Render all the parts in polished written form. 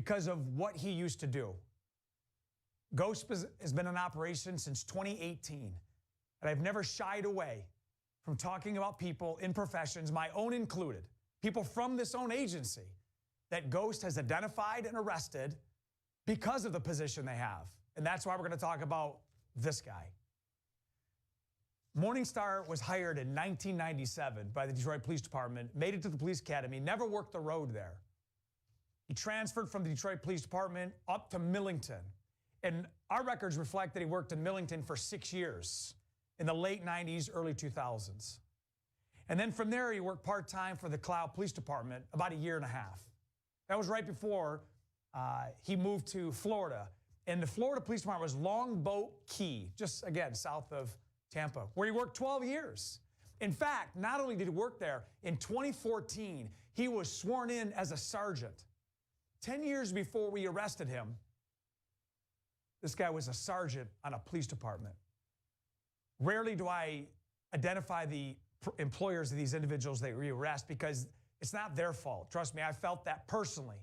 because of what he used to do. Ghost has been in operation since 2018, and I've never shied away from talking about people in professions, my own included, people from this own agency, that Ghost has identified and arrested because of the position they have. And that's why we're going to talk about this guy. Morningstar was hired in 1997 by the Detroit Police Department, made it to the police academy, never worked the road there. He transferred from the Detroit Police Department up to Millington. And our records reflect that he worked in Millington for 6 years in the late 90s, early 2000s. And then from there, he worked part-time for the Cloud Police Department about 1.5 years. That was right before he moved to Florida. And the Florida Police Department was Longboat Key, just again, south of Tampa, where he worked 12 years. In fact, not only did he work there, in 2014, he was sworn in as a sergeant. 10 years before we arrested him, this guy was a sergeant on a police department. Rarely do I identify the employers of these individuals that we arrest because it's not their fault. Trust me, I felt that personally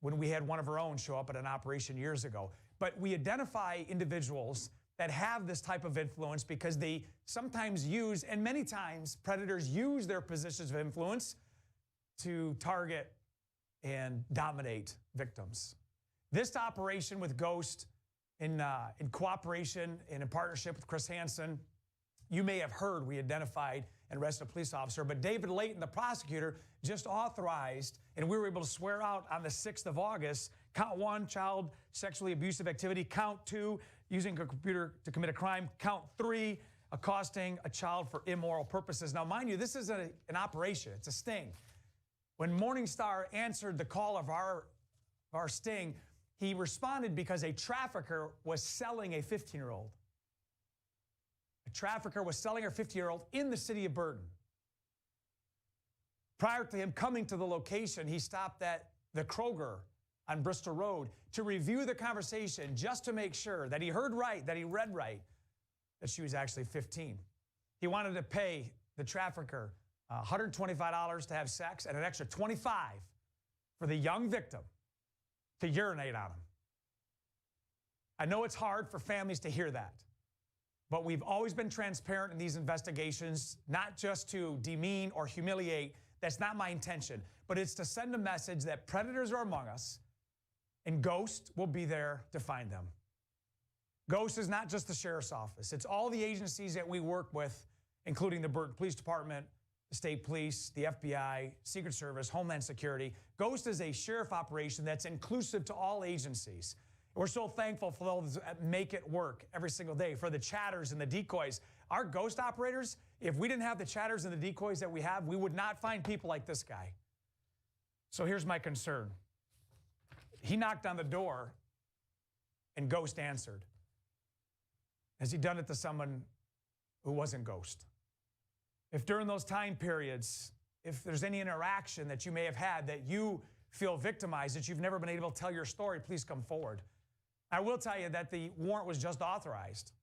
when we had one of our own show up at an operation years ago. But we identify individuals that have this type of influence because they sometimes use, and many times predators use their positions of influence to target and dominate victims. This operation with Ghost, in cooperation and in partnership with Chris Hansen, you may have heard we identified and arrested a police officer, but David Layton, the prosecutor, just authorized, and we were able to swear out on the 6th of August, count 1, child sexually abusive activity, count 2, using a computer to commit a crime, count 3, accosting a child for immoral purposes. Now, mind you, this is an operation. It's a sting. When Morningstar answered the call of our sting, he responded because a trafficker was selling a 15-year-old. A trafficker was selling her 15-year-old in the city of Burton. Prior to him coming to the location, he stopped at the Kroger on Bristol Road to review the conversation just to make sure that he heard right, that he read right, that she was actually 15. He wanted to pay the trafficker $125 to have sex and an extra $25 for the young victim to urinate on him. I know it's hard for families to hear that, but we've always been transparent in these investigations, not just to demean or humiliate. That's not my intention, but it's to send a message that predators are among us and Ghost will be there to find them. Ghost is not just the sheriff's office. It's all the agencies that we work with, including the Burton Police Department, the State Police, the FBI, Secret Service, Homeland Security. Ghost is a sheriff operation that's inclusive to all agencies. We're so thankful for those that make it work every single day, for the chatters and the decoys. Our Ghost operators, if we didn't have the chatters and the decoys that we have, we would not find people like this guy. So here's my concern. He knocked on the door and Ghost answered. Has he done it to someone who wasn't Ghost? If during those time periods, if there's any interaction that you may have had that you feel victimized, that you've never been able to tell your story, please come forward. I will tell you that the warrant was just authorized.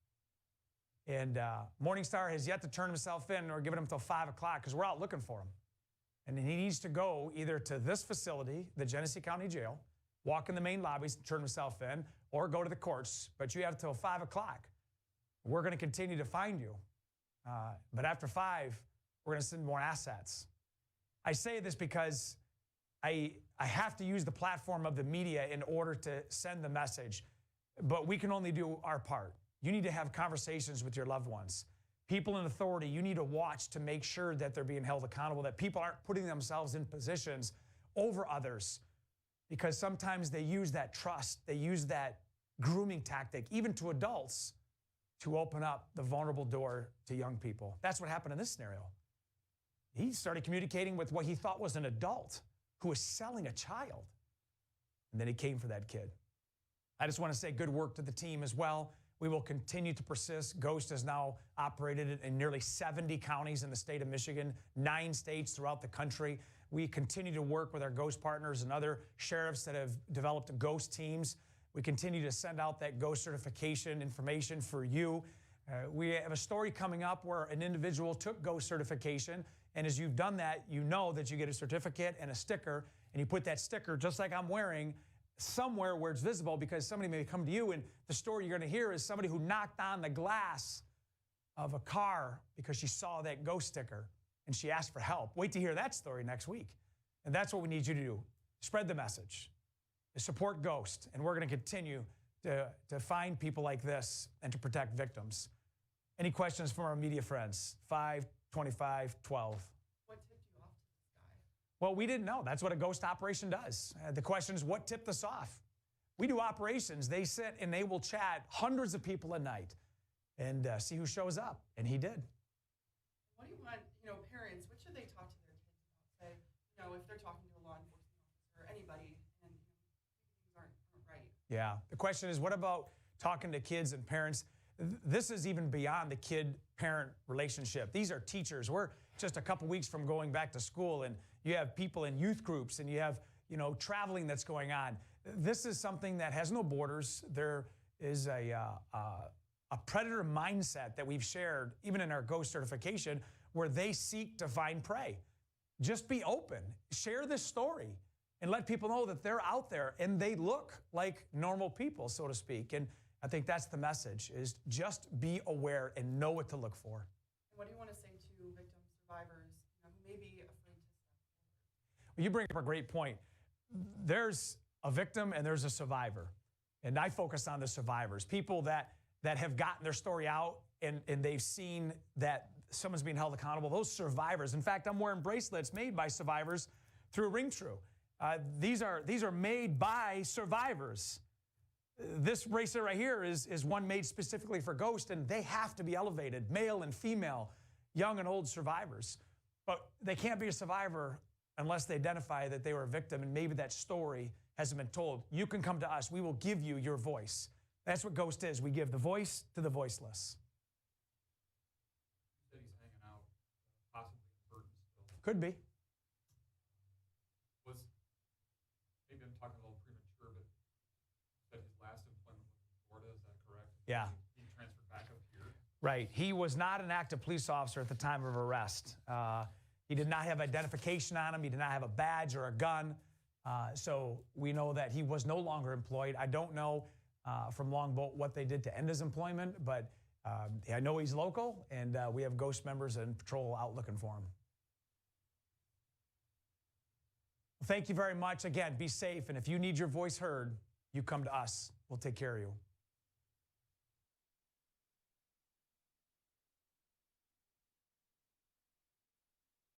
And Morningstar has yet to turn himself in or given him until 5 o'clock because we're out looking for him. And he needs to go either to this facility, the Genesee County Jail, walk in the main lobbies, turn himself in, or go to the courts. But you have until 5 o'clock. We're going to continue to find you. But after 5, we're going to send more assets. I say this because I have to use the platform of the media in order to send the message. But we can only do our part. You need to have conversations with your loved ones. People in authority, you need to watch to make sure that they're being held accountable, that people aren't putting themselves in positions over others, because sometimes they use that trust, they use that grooming tactic, even to adults, to open up the vulnerable door to young people. That's what happened in this scenario. He started communicating with what he thought was an adult who was selling a child. And then he came for that kid. I just want to say good work to the team as well. We will continue to persist. Ghost has now operated in nearly 70 counties in the state of Michigan, 9 states throughout the country. We continue to work with our Ghost partners and other sheriffs that have developed Ghost teams. We continue to send out that Ghost certification information for you. We have a story coming up where an individual took Ghost certification, and as you've done that, you know that you get a certificate and a sticker, and you put that sticker, just like I'm wearing, somewhere where it's visible, because somebody may come to you and the story you're going to hear is somebody who knocked on the glass of a car because she saw that ghost sticker and she asked for help. Wait to hear that story next week. And that's what we need you to do. Spread the message. Support Ghost. And we're going to continue to find people like this and to protect victims. Any questions from our media friends? 5, 25, 12. What tipped you off to this guy? Well, we didn't know. That's what a ghost operation does. The question is, what tipped us off? We do operations. They sit and they will chat hundreds of people a night and see who shows up. And he did. What do you want, parents, what should they talk to their kids about? Say, if they're talking to a law enforcement officer or anybody and things aren't right. Yeah. The question is, what about talking to kids and parents? This is even beyond the kid-parent relationship. These are teachers. We're just a couple weeks from going back to school, and you have people in youth groups, and you have, traveling that's going on. This is something that has no borders. There is a predator mindset that we've shared, even in our ghost certification, where they seek to find prey. Just be open. Share this story and let people know that they're out there and they look like normal people, so to speak. And I think that's the message, is just be aware and know what to look for. And what do you want to say to victims, survivors, who may be afraid to step forward? Well, you bring up a great point. There's a victim and there's a survivor. And I focus on the survivors, people that have gotten their story out and they've seen that someone's being held accountable. Those survivors. In fact, I'm wearing bracelets made by survivors through Ring True. These are made by survivors. This bracelet right here is one made specifically for ghosts, and they have to be elevated, male and female, young and old survivors. But they can't be a survivor unless they identify that they were a victim and maybe that story hasn't been told. You can come to us. We will give you your voice. That's what Ghost is. We give the voice to the voiceless. You said he's hanging out, possibly in Burtonsville. Could be. Maybe I'm talking a little premature, but you said his last employment was in Florida, is that correct? Yeah. He transferred back up here? Right. He was not an active police officer at the time of arrest. He did not have identification on him. He did not have a badge or a gun. So we know that he was no longer employed. I don't know from Longboat what they did to end his employment, but I know he's local, and we have Ghost members and patrol out looking for him. Thank you very much. Again, be safe, and if you need your voice heard, you come to us. We'll take care of you.